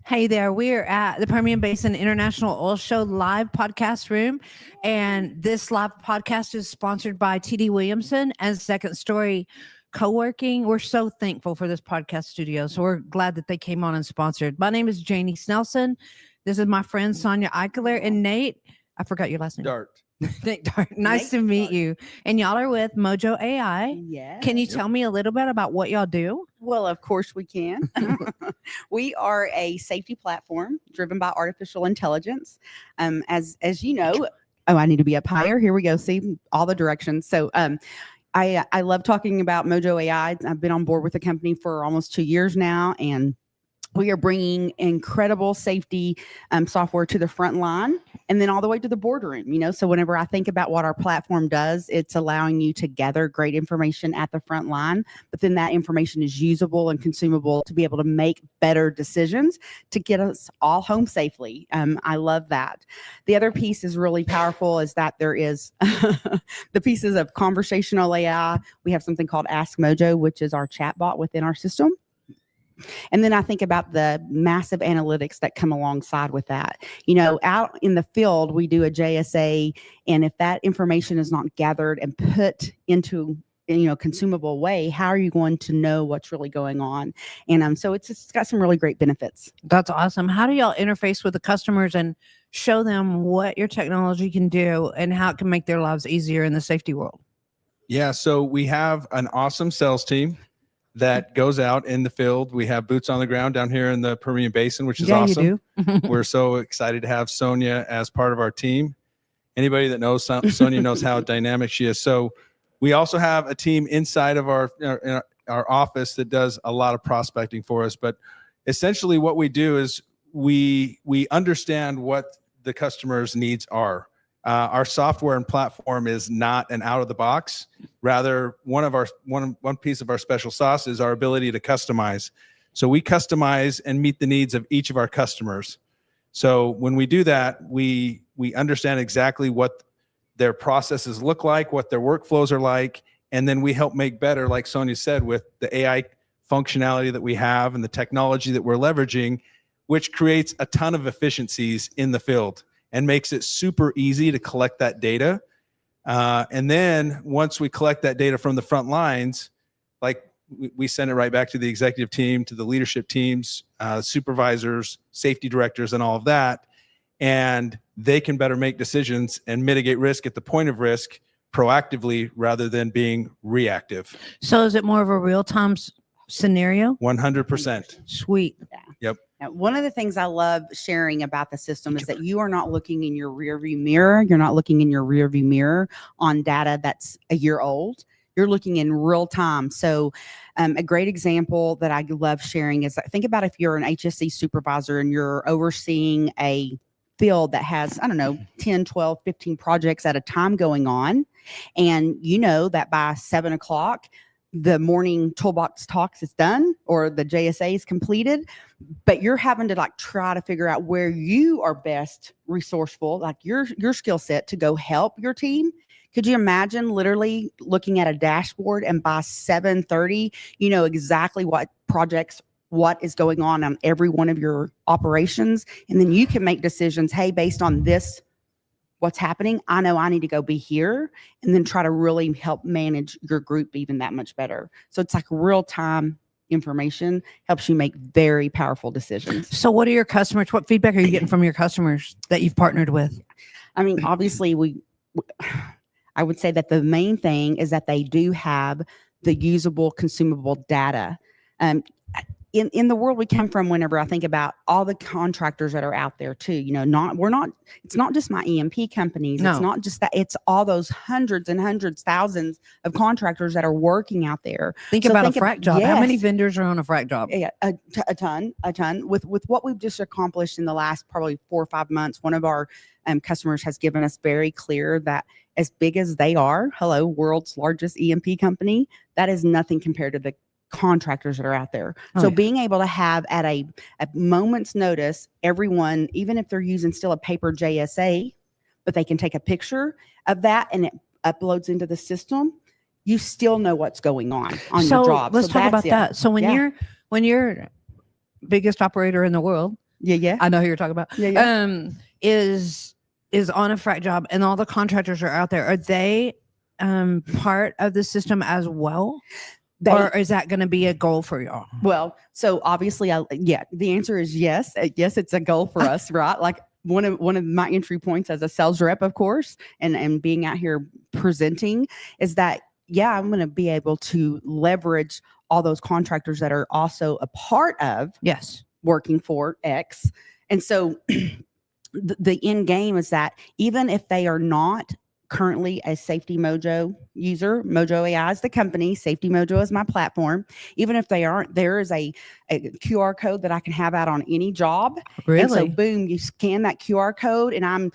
Hey there, we're at the Permian Basin International Oil Show live podcast room. And this live podcast is sponsored by TD Williamson and Second Story Coworking. We're so thankful for this podcast studio. So we're glad that they came on and sponsored. My name is Janie Snelson. This is my friend SONJA IKELER and Nate. I forgot your last name. Dart. Nate Dart. Nice to meet you. And y'all are with MOJO AI. Yes. Can you tell me a little bit about what y'all do? Well, of course we can. We are a safety platform driven by artificial intelligence. As you know, I need to be up higher. Here we go. See all the directions. So I love talking about MOJO AI. I've been on board with the company for almost 2 years now, and we are bringing incredible safety software to the front line and then all the way to the boardroom. So whenever I think about what our platform does, it's allowing you to gather great information at the front line, but then that information is usable and consumable to be able to make better decisions to get us all home safely. I love that. The other piece is really powerful is that there is the pieces of conversational AI. We have something called Ask MOJO, which is our chatbot within our system. And then I think about the massive analytics that come alongside with that. Out in the field, we do a JSA, and if that information is not gathered and put into consumable way, how are you going to know what's really going on? And so it's got some really great benefits. That's awesome. How do y'all interface with the customers and show them what your technology can do and how it can make their lives easier in the safety world? Yeah, so we have an awesome sales team that goes out in the field. We have boots on the ground down here in the Permian Basin, which is awesome. You do. We're so excited to have SONJA as part of our team. Anybody that knows SONJA knows how dynamic she is. So we also have a team inside of our office that does a lot of prospecting for us. But essentially what we do is we understand what the customer's needs are. Our software and platform is not an out of the box. Rather, one piece of our special sauce is our ability to customize. So we customize and meet the needs of each of our customers. So when we do that, we understand exactly what their processes look like, what their workflows are like, and then we help make better, like SONJA said, with the AI functionality that we have and the technology that we're leveraging, which creates a ton of efficiencies in the field and makes it super easy to collect that data. And then once we collect that data from the front lines, like we send it right back to the executive team, to the leadership teams, supervisors, safety directors, and all of that. And they can better make decisions and mitigate risk at the point of risk proactively rather than being reactive. So is it more of a real-time scenario? 100%. Sweet. Yeah. Yep. Now, one of the things I love sharing about the system is that you are not looking in your rearview mirror. You're not looking in your rearview mirror on data that's a year old. You're looking in real time. So a great example that I love sharing is think about if you're an HSE supervisor and you're overseeing a field that has, 10, 12, 15 projects at a time going on. And you know that by 7 o'clock, the morning toolbox talks is done or the JSA is completed, but you're having to try to figure out where you are best resourceful, your skill set to go help your team. Could you imagine literally looking at a dashboard and by 7:30, you know exactly what projects, what is going on every one of your operations. And then you can make decisions. Hey, based on this, what's happening, I know I need to go be here, and then try to really help manage your group even that much better. So it's like real-time information helps you make very powerful decisions. So what are your customers? What feedback are you getting from your customers that you've partnered with? Obviously I would say that the main thing is that they do have the usable, consumable data. In the world we come from, whenever I think about all the contractors that are out there too, it's not just my EMP companies. No. It's not just that, it's all those hundreds and hundreds, thousands of contractors that are working out there. Think about a frac job. Yes. How many vendors are on a frac job? Yeah, a ton. With what we've just accomplished in the last probably 4 or 5 months, one of our customers has given us very clear that as big as they are, world's largest EMP company, that is nothing compared to the contractors that are out there. So being able to have at a moment's notice, everyone, even if they're using still a paper JSA, but they can take a picture of that and it uploads into the system, you still know what's going on your job. Let's talk about that. So when you're biggest operator in the world, Yeah. I know who you're talking about. Yeah. Is on a frac job and all the contractors are out there. Are they part of the system as well? Or is that going to be a goal for y'all? Well, so obviously, the answer is yes. Yes, it's a goal for us, right? Like one of my entry points as a sales rep, of course, and being out here presenting is that, I'm going to be able to leverage all those contractors that are also a part of working for X. And so the end game is that even if they are not currently a Safety MOJO user, MOJO AI is the company, Safety MOJO is my platform. Even if they aren't, there is a QR code that I can have out on any job. Really? And so boom, you scan that QR code and I'm,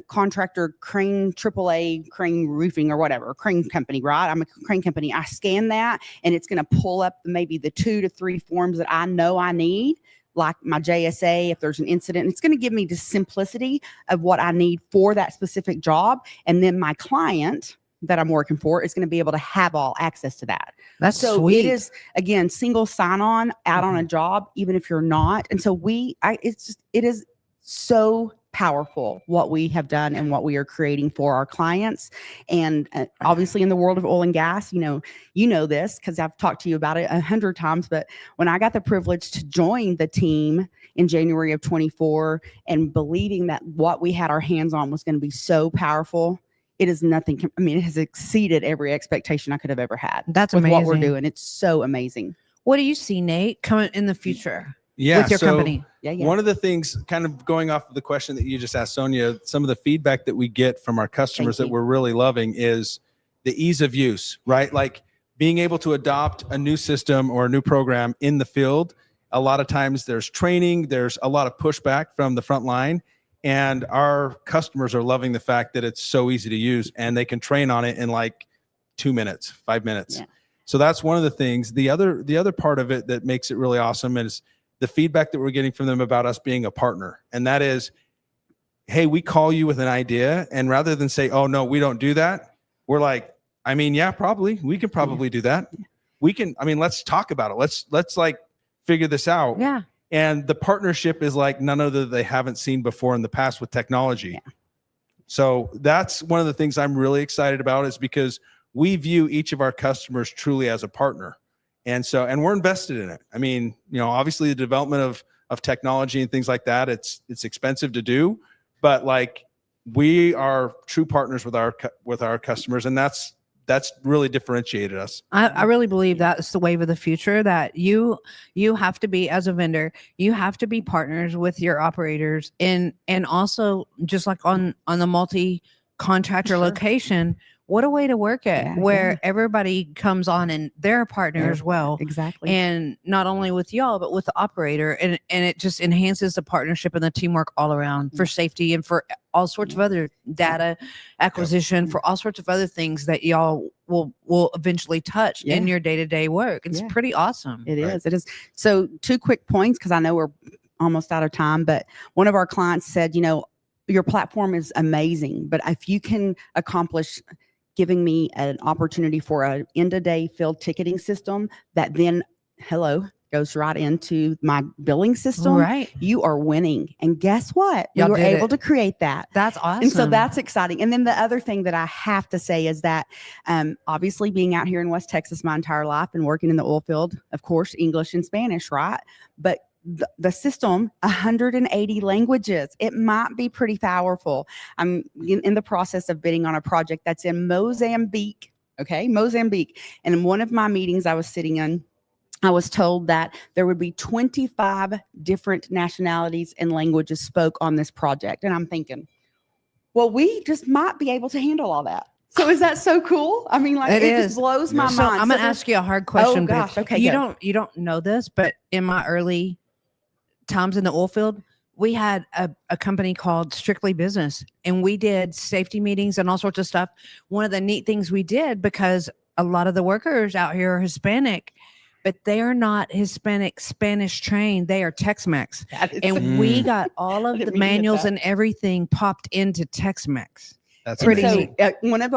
contractor Crane, AAA Crane Roofing or whatever, Crane company, right? I'm a Crane company. I scan that and it's going to pull up maybe the 2 to 3 forms that I know I need, like my JSA, if there's an incident. It's going to give me the simplicity of what I need for that specific job. And then my client that I'm working for is going to be able to have all access to that. That's so sweet. It is, again, single sign-on out on a job, even if you're not. And so it is so powerful what we have done and what we are creating for our clients. And obviously in the world of oil and gas, you know this because I've talked to you about it 100 times, but when I got the privilege to join the team in January of 24 and believing that what we had our hands on was going to be so powerful, it is nothing. I mean, it has exceeded every expectation I could have ever had. That's with amazing. What we're doing. It's so amazing. What do you see, Nate, coming in the future? Yeah, with your company. One of the things, kind of going off of the question that you just asked, Sonia, some of the feedback that we get from our customers that we're really loving is the ease of use, right? Like being able to adopt a new system or a new program in the field. A lot of times there's training, there's a lot of pushback from the front line, and our customers are loving the fact that it's so easy to use and they can train on it in like 2 minutes, 5 minutes. Yeah. So that's one of the things. The other part of it that makes it really awesome is the feedback that we're getting from them about us being a partner. And that is, hey, we call you with an idea. And rather than say, oh, no, we don't do that. We're like, I mean, yeah, probably. We can probably do that. We can, let's talk about it. Let's like figure this out. Yeah. And the partnership is like none other they haven't seen before in the past with technology. Yeah. So that's one of the things I'm really excited about is because we view each of our customers truly as a partner. And we're invested in it. I mean, obviously the development of technology and things like that, it's expensive to do, but like we are true partners with our customers. And that's really differentiated us. I really believe that's the wave of the future, that you have to be, as a vendor, you have to be partners with your operators and also just like on the multi-contractor location. What a way to work it, where everybody comes on and they're a partner as well. Exactly. And not only with y'all, but with the operator. And it just enhances the partnership and the teamwork all around for safety and for all sorts of other data acquisition, for all sorts of other things that y'all will eventually touch in your day-to-day work. It's pretty awesome. It is. So 2 quick points, because I know we're almost out of time, but one of our clients said, your platform is amazing, but if you can accomplish giving me an opportunity for an end-of-day field ticketing system that then, goes right into my billing system, right? You are winning. And guess what? We were able to create that. That's awesome. And so that's exciting. And then the other thing that I have to say is that obviously being out here in West Texas my entire life and working in the oil field, of course, English and Spanish, right? But the system, 180 languages. It might be pretty powerful. I'm in the process of bidding on a project that's in Mozambique. Okay, Mozambique. And in one of my meetings I was sitting in, I was told that there would be 25 different nationalities and languages spoke on this project. And I'm thinking, well, we just might be able to handle all that. So is that so cool? I mean, like it just blows my mind. I'm going to ask you a hard question. Oh gosh, okay. You don't know this, but in my early times in the oil field, we had a company called Strictly Business, and we did safety meetings and all sorts of stuff. One of the neat things we did, because a lot of the workers out here are Hispanic, but they are not Hispanic Spanish trained. They are Tex-Mex. And we got all of the manuals and everything popped into Tex-Mex. That's And Pretty amazing. so one of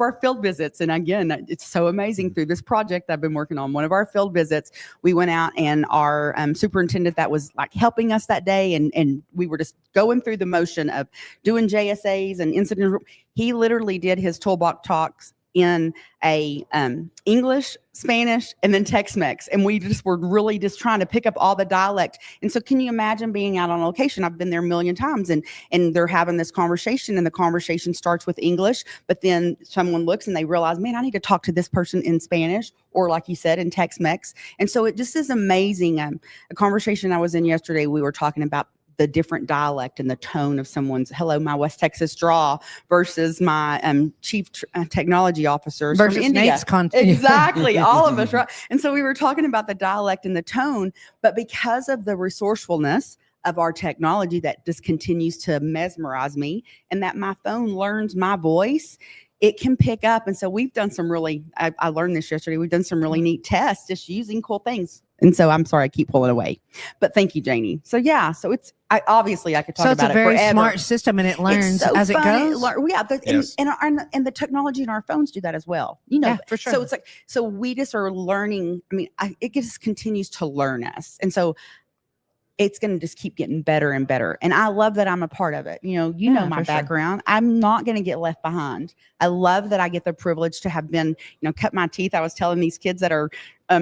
our field visits, and again, it's so amazing through this project I've been working on. One of our field visits, we went out, and our superintendent that was like helping us that day, and we were just going through the motion of doing JSAs and incident. He literally did his toolbox talks in a English, Spanish, and then Tex-Mex. And we just were really just trying to pick up all the dialect. And so can you imagine being out on location? I've been there a million times, and they're having this conversation, and the conversation starts with English, but then someone looks and they realize, man, I need to talk to this person in Spanish, or like you said, in Tex-Mex. And so it just is amazing. A conversation I was in yesterday, we were talking about the different dialect and the tone of someone's hello, my West Texas draw versus my chief technology officers Versus from India. Nate's content. Exactly. All of us, right? And so we were talking about the dialect and the tone, but because of the resourcefulness of our technology that just continues to mesmerize me, and that my phone learns my voice, it can pick up. And so we've done some really, I learned this yesterday, we've done some really neat tests just using cool things. And so I'm sorry, I keep pulling away, but thank you, Janie. So yeah, so it's, obviously I could talk So it's about a it very forever. smart system, and it learns It's so as it fun. goes. Yes. And the technology in our phones do that as well. You know, Yeah, for sure. So it's like, so we just are learning. I mean, it just continues to learn us. And so it's going to just keep getting better and better. And I love that I'm a part of it. You know Yeah, my for sure. background. I'm not going to get left behind. I love that I get the privilege to have been, cut my teeth. I was telling these kids that are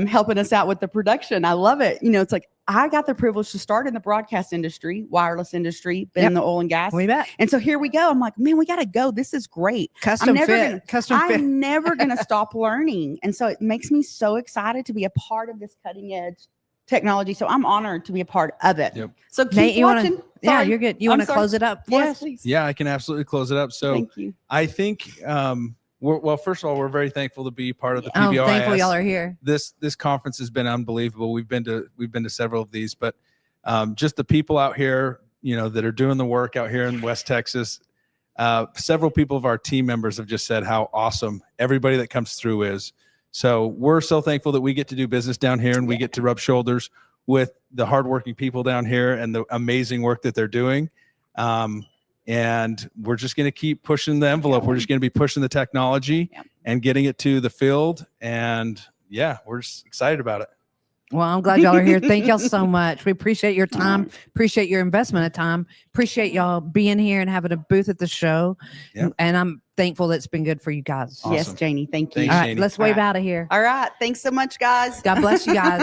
helping us out with the production. I love it. It's like, I got the privilege to start in the broadcast industry, wireless industry, been in the oil and gas. We bet. And so here we go. I'm like, man, we got to go. This is great. Custom never fit. gonna- Custom fit. I'm never going to stop learning. And so it makes me so excited to be a part of this cutting edge technology. So I'm honored to be a part of it. Yep. So keep Nate, you watching. want to? Yeah, Sorry. you're good. You I'm want to sorry. close it up? Yes, please. Yeah, I can absolutely close it up. So Thank you. I think, well, first of all, we're very thankful to be part of the Oh, PBOS. thankful y'all are here. This conference has been unbelievable. We've been to several of these, but just the people out here, that are doing the work out here in West Texas. Several people of our team members have just said how awesome everybody that comes through is. So we're so thankful that we get to do business down here, and we get to rub shoulders with the hardworking people down here and the amazing work that they're doing. And we're just going to keep pushing the envelope. We're just going to be pushing the technology and getting it to the field. And yeah, we're just excited about it. Well, I'm glad y'all are here. Thank y'all so much. We appreciate your time. Appreciate your investment of time. Appreciate y'all being here and having a booth at the show. Yep. And I'm thankful that it's been good for you guys. Awesome. Yes, Janie. Thank you. Thanks, All right, Janie. let's wave out of here. All right. Thanks so much, guys. God bless you guys.